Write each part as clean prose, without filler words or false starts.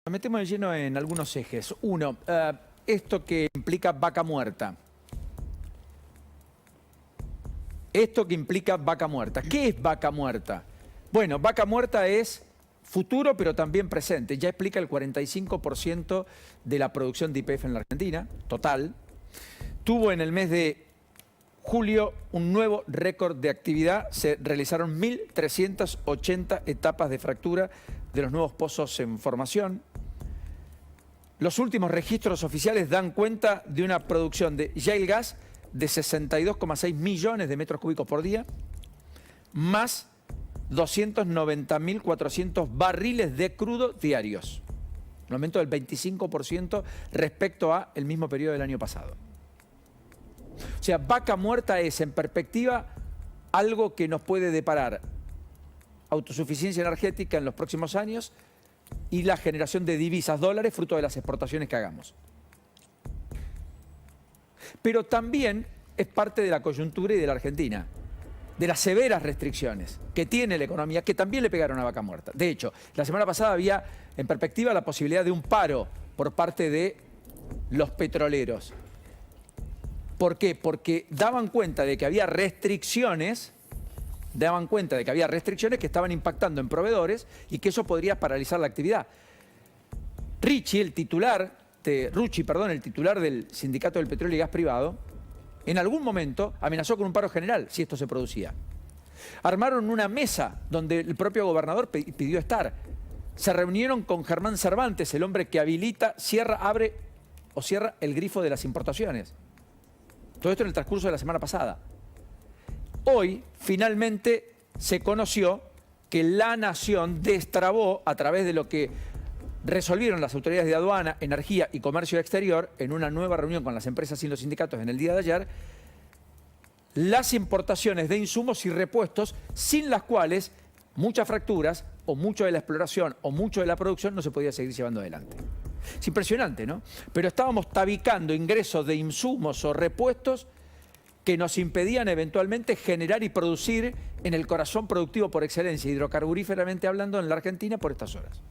Nos metemos de lleno en algunos ejes. Uno, esto que implica vaca muerta. Esto que implica vaca muerta. ¿Qué es vaca muerta? Bueno, vaca muerta es futuro, pero también presente. Ya explica el 45% de la producción de YPF en la Argentina, total. Tuvo en el mes de julio un nuevo récord de actividad. Se realizaron 1.380 etapas de fractura de los nuevos pozos en formación. Los últimos registros oficiales dan cuenta de una producción de shale gas de 62,6 millones de metros cúbicos por día, más 290.400 barriles de crudo diarios. Un aumento del 25% respecto al mismo periodo del año pasado. O sea, vaca muerta es, en perspectiva, algo que nos puede deparar autosuficiencia energética en los próximos años y la generación de divisas, dólares, fruto de las exportaciones que hagamos. Pero también es parte de la coyuntura y de la Argentina, de las severas restricciones que tiene la economía, que también le pegaron a vaca muerta. De hecho, la semana pasada había en perspectiva la posibilidad de un paro por parte de los petroleros. ¿Por qué? Porque daban cuenta de que había restricciones, que estaban impactando en proveedores y que eso podría paralizar la actividad. Rucci, el titular del Sindicato del Petróleo y Gas Privado, en algún momento amenazó con un paro general si esto se producía. Armaron una mesa donde el propio gobernador pidió estar. Se reunieron con Germán Cervantes, el hombre que habilita, abre o cierra el grifo de las importaciones. Todo esto en el transcurso de la semana pasada. Hoy, finalmente, se conoció que la Nación destrabó, a través de lo que resolvieron las autoridades de aduana, energía y comercio exterior, en una nueva reunión con las empresas y los sindicatos en el día de ayer, las importaciones de insumos y repuestos, sin las cuales muchas fracturas, o mucho de la exploración, o mucho de la producción, no se podía seguir llevando adelante. Es impresionante, ¿no? Pero estábamos tabicando ingresos de insumos o repuestos que nos impedían eventualmente generar y producir en el corazón productivo por excelencia, hidrocarburíferamente hablando, en la Argentina por estas horas.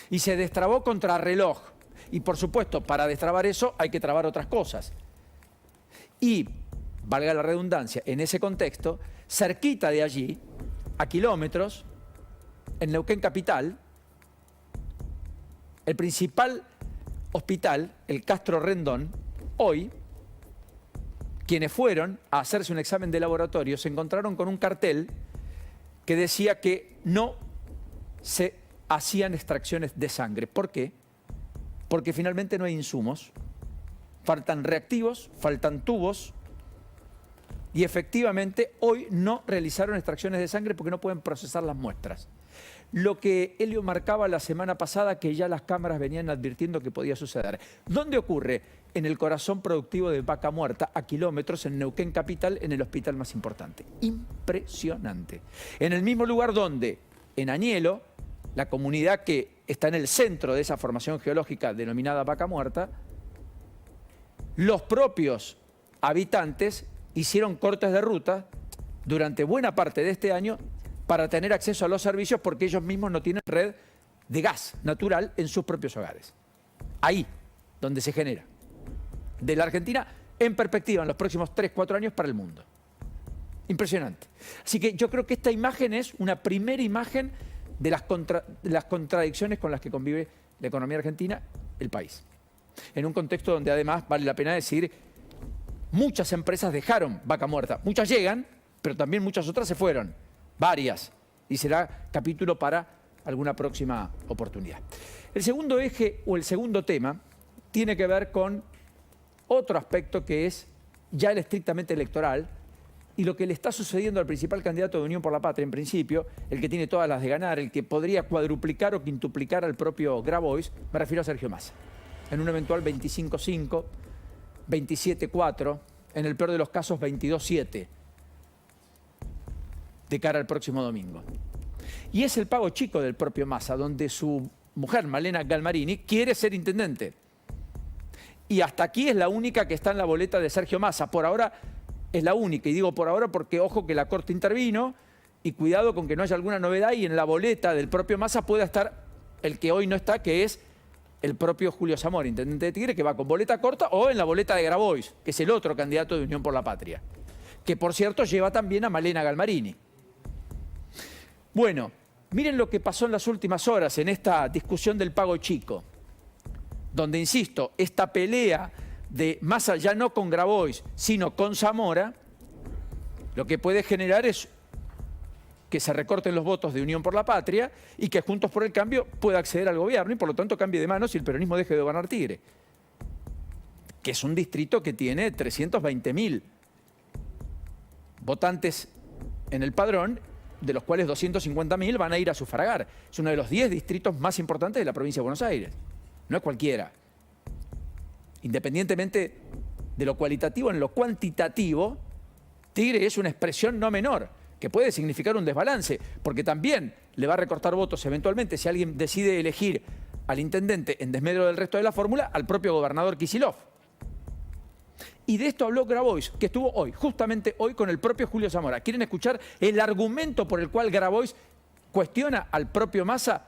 Y se destrabó contrarreloj. Y por supuesto, para destrabar eso hay que trabar otras cosas. Y, valga la redundancia, en ese contexto, cerquita de allí, a kilómetros, en Neuquén Capital, el principal hospital, el Castro Rendón, hoy, quienes fueron a hacerse un examen de laboratorio se encontraron con un cartel que decía que no se hacían extracciones de sangre. ¿Por qué? Porque finalmente no hay insumos, faltan reactivos, faltan tubos y efectivamente hoy no realizaron extracciones de sangre porque no pueden procesar las muestras. Lo que Helio marcaba la semana pasada, que ya las cámaras venían advirtiendo que podía suceder. ¿Dónde ocurre? En el corazón productivo de vaca muerta, a kilómetros, en Neuquén Capital, en el hospital más importante. Impresionante. En el mismo lugar donde, en Añelo, la comunidad que está en el centro de esa formación geológica denominada vaca muerta, los propios habitantes hicieron cortes de ruta durante buena parte de este año para tener acceso a los servicios porque ellos mismos no tienen red de gas natural en sus propios hogares. Ahí, donde se genera. De la Argentina, en perspectiva, en los próximos 3-4 años para el mundo. Impresionante. Así que yo creo que esta imagen es una primera imagen de las contradicciones con las que convive la economía argentina, el país. En un contexto donde además, vale la pena decir, muchas empresas dejaron vaca muerta. Muchas llegan, pero también muchas otras se fueron. Varias. Y será capítulo para alguna próxima oportunidad. El segundo eje o el segundo tema tiene que ver con otro aspecto que es ya el estrictamente electoral y lo que le está sucediendo al principal candidato de Unión por la Patria, en principio, el que tiene todas las de ganar, el que podría cuadruplicar o quintuplicar al propio Grabois, me refiero a Sergio Massa. En un eventual 25-5, 27-4, en el peor de los casos 22-7. De cara al próximo domingo. Y es el pago chico del propio Massa, donde su mujer, Malena Galmarini, quiere ser intendente. Y hasta aquí es la única que está en la boleta de Sergio Massa. Por ahora es la única, y digo por ahora porque ojo que la Corte intervino y cuidado con que no haya alguna novedad y en la boleta del propio Massa pueda estar el que hoy no está, que es el propio Julio Zamora, intendente de Tigre, que va con boleta corta o en la boleta de Grabois, que es el otro candidato de Unión por la Patria, que por cierto lleva también a Malena Galmarini. Bueno, miren lo que pasó en las últimas horas en esta discusión del pago chico, donde, insisto, esta pelea de Massa ya no con Grabois, sino con Zamora, lo que puede generar es que se recorten los votos de Unión por la Patria y que Juntos por el Cambio pueda acceder al gobierno y por lo tanto cambie de manos y el peronismo deje de gobernar Tigre, que es un distrito que tiene 320.000 votantes en el padrón, de los cuales 250.000 van a ir a sufragar. Es uno de los 10 distritos más importantes de la provincia de Buenos Aires. No es cualquiera. Independientemente de lo cualitativo, en lo cuantitativo, Tigre es una expresión no menor, que puede significar un desbalance, porque también le va a recortar votos eventualmente si alguien decide elegir al intendente en desmedro del resto de la fórmula, al propio gobernador Kicillof. Y de esto habló Grabois, que estuvo hoy, justamente hoy, con el propio Julio Zamora. ¿Quieren escuchar el argumento por el cual Grabois cuestiona al propio Massa?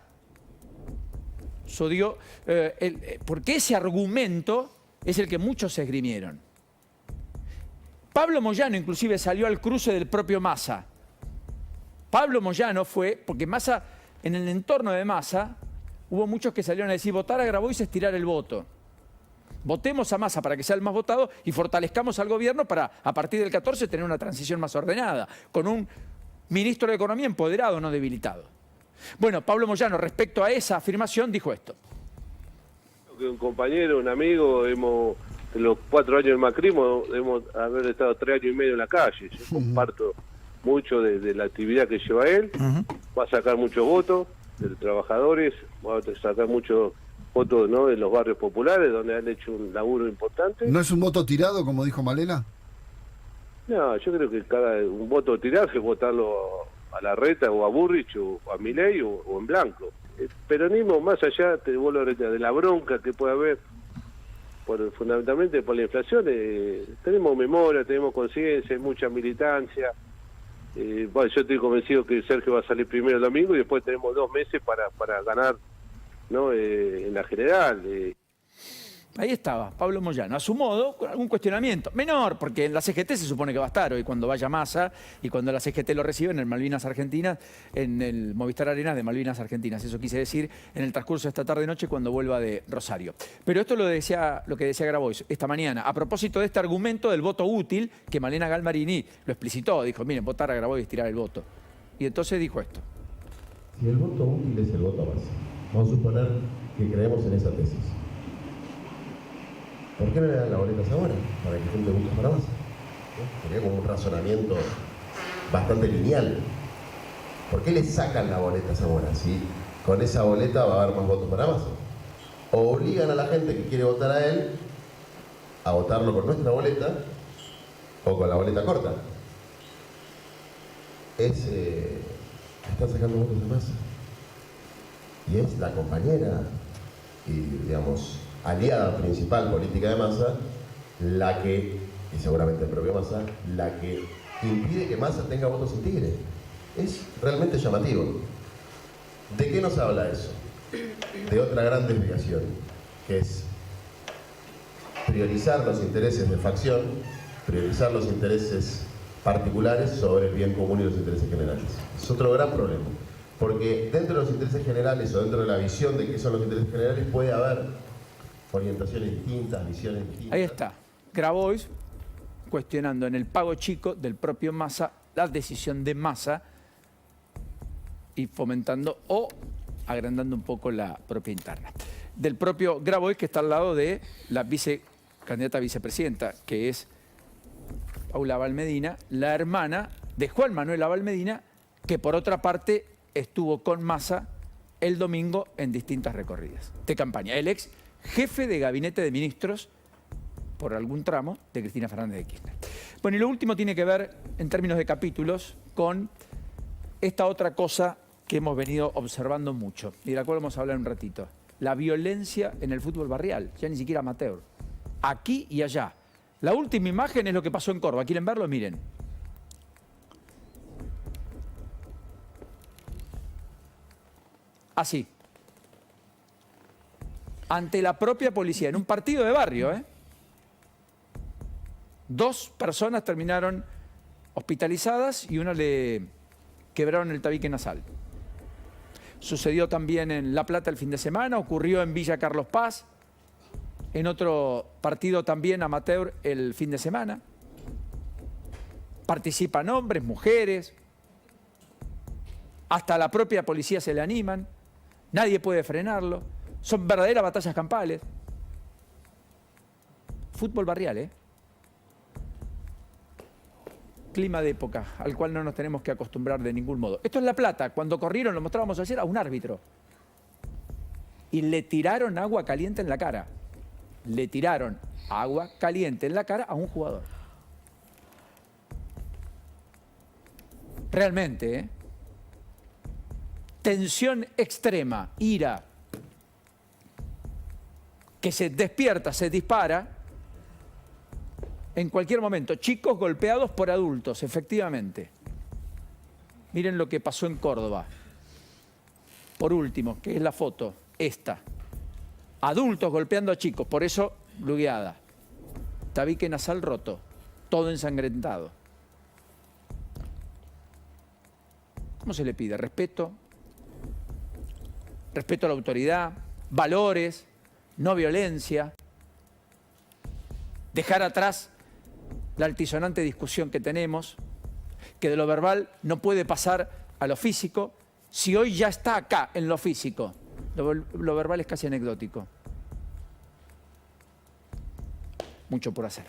Porque ese argumento es el que muchos se esgrimieron. Pablo Moyano inclusive salió al cruce del propio Massa. Pablo Moyano fue, porque Massa, en el entorno de Massa, hubo muchos que salieron a decir, votar a Grabois es tirar el voto. Votemos a Massa para que sea el más votado y fortalezcamos al gobierno para, a partir del 14, tener una transición más ordenada, con un ministro de Economía empoderado, no debilitado. Bueno, Pablo Moyano, respecto a esa afirmación, dijo esto. Un compañero, un amigo, en los 4 años del macrismo, debemos haber estado 3 años y medio en la calle. Yo comparto mucho de la actividad que lleva él. Va a sacar muchos votos de trabajadores, va a sacar muchos votos, ¿no?, de los barrios populares, donde han hecho un laburo importante. ¿No es un voto tirado, como dijo Malena? No, yo creo que un voto tirado es votarlo a Larreta o a Burrich o a Milei o en blanco. El peronismo, más allá, te vuelvo a reiterar, de la bronca que puede haber, fundamentalmente por la inflación, tenemos memoria, tenemos conciencia, hay mucha militancia. Bueno, yo estoy convencido que Sergio va a salir primero el domingo y después tenemos 2 meses para ganar, ¿no?, en la general. Ahí estaba, Pablo Moyano, a su modo, con algún cuestionamiento. Menor, porque en la CGT se supone que va a estar hoy cuando vaya Massa y cuando la CGT lo recibe en el Malvinas Argentinas, en el Movistar Arena de Malvinas Argentinas. Eso quise decir en el transcurso de esta tarde-noche cuando vuelva de Rosario. Pero esto lo que decía Grabois esta mañana, a propósito de este argumento del voto útil, que Malena Galmarini lo explicitó. Dijo, miren, votar a Grabois es tirar el voto. Y entonces dijo esto. Si el voto útil es el voto a Massa, vamos a suponer que creemos en esa tesis. ¿Por qué no le dan la boleta a Zamora? Para que junte votos para Massa. Sería como un razonamiento bastante lineal. ¿Por qué le sacan la boleta a Zamora? Si con esa boleta va a haber más votos para Massa. O obligan a la gente que quiere votar a él a votarlo con nuestra boleta o con la boleta corta. Están sacando votos de Massa. Y es la compañera y, digamos, aliada principal política de Massa, la que, y seguramente el propio Massa, la que impide que Massa tenga votos en Tigre. Es realmente llamativo. ¿De qué nos habla eso? De otra gran desviación, que es priorizar los intereses de facción, priorizar los intereses particulares sobre el bien común y los intereses generales. Es otro gran problema, porque dentro de los intereses generales o dentro de la visión de qué son los intereses generales puede haber orientaciones distintas, visiones distintas. Ahí está, Grabois cuestionando en el pago chico del propio Massa la decisión de Massa y fomentando o agrandando un poco la propia interna. Del propio Grabois, que está al lado de la candidata a vicepresidenta, que es Paula Valmedina, la hermana de Juan Manuel Valmedina, que por otra parte estuvo con Massa el domingo en distintas recorridas de campaña. El ex jefe de gabinete de ministros, por algún tramo, de Cristina Fernández de Kirchner. Bueno, y lo último tiene que ver, en términos de capítulos, con esta otra cosa que hemos venido observando mucho, y de la cual vamos a hablar un ratito. La violencia en el fútbol barrial, ya ni siquiera amateur. Aquí y allá. La última imagen es lo que pasó en Córdoba. ¿Quieren verlo? Miren. Así. ante la propia policía, en un partido de barrio, ¿eh? 2 personas terminaron hospitalizadas y una le quebraron el tabique nasal. Sucedió también en La Plata el fin de semana, ocurrió en Villa Carlos Paz, en otro partido también amateur el fin de semana. Participan hombres, mujeres, hasta la propia policía se le animan, nadie puede frenarlo, son verdaderas batallas campales. Fútbol barrial, ¿eh? Clima de época al cual no nos tenemos que acostumbrar de ningún modo. Esto es La Plata, cuando corrieron, lo mostrábamos ayer, a un árbitro. Y le tiraron agua caliente en la cara. Le tiraron agua caliente en la cara a un jugador. Realmente, ¿eh? Tensión extrema, ira, que se despierta, se dispara en cualquier momento. Chicos golpeados por adultos, efectivamente. Miren lo que pasó en Córdoba. Por último, que es la foto, esta. Adultos golpeando a chicos, por eso lugueada. Tabique nasal roto, todo ensangrentado. ¿Cómo se le pide? Respeto. Respeto a la autoridad, valores, no violencia. Dejar atrás la altisonante discusión que tenemos, que de lo verbal no puede pasar a lo físico. Si hoy ya está acá en lo físico, lo verbal es casi anecdótico. Mucho por hacer.